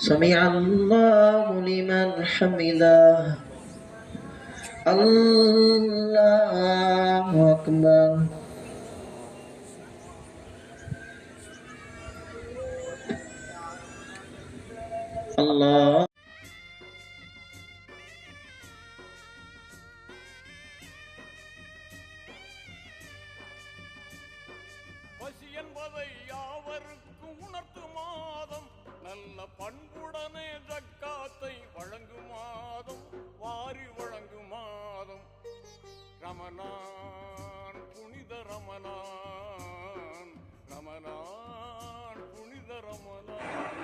سمع الله لمن حمده الله أكبر الله பசி என்பதை யாவருக்கும் உணர்த்து மாதம், நல்ல பண்புடனே ஜக்காத்தை வழங்கும் மாதம், வாரி வழங்கும் மாதம். ரமலான் புனித ரமலான், ரமலான் புனித ரமலான்.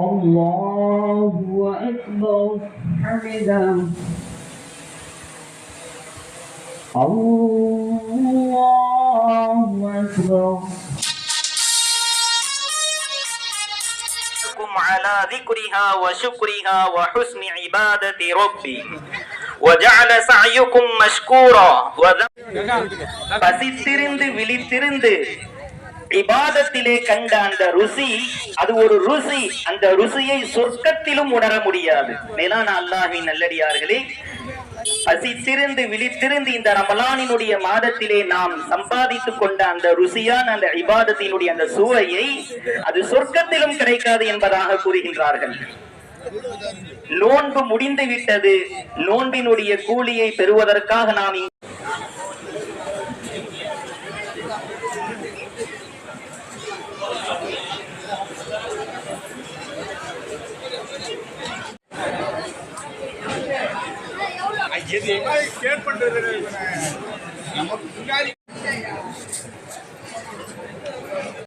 அல்லாஹு அக்பர் ஹமிதா அல்லாஹு அக்பர். على ذكرها وشكرها وحسن عبادة ربي وجعل سعيكم مشكورا. பசித்திருந்து விழித்திருந்து இபாதத்திலே கண்ட அந்த ருசி, அது ஒரு ருசி. அந்த ருசியை சொர்க்கத்திலும் உணர முடியாது. மேலான அல்லாஹ்வின் நல்லடியார்களே, பசித்திருந்து விழித்திருந்து இந்த ரமலானினுடைய மாதத்திலே நாம் சம்பாதித்துக் கொண்ட அந்த ருசியான அந்த இபாதத்தினுடைய அந்த சுவையை அது சொர்க்கத்திலும் கிடைக்காது என்பதாக கூறுகின்றார்கள். நோன்பு முடிந்து விட்டது, நோன்பினுடைய கூலியை பெறுவதற்காக நாம் கேட் பண்றது நமக்கு முன்னாடி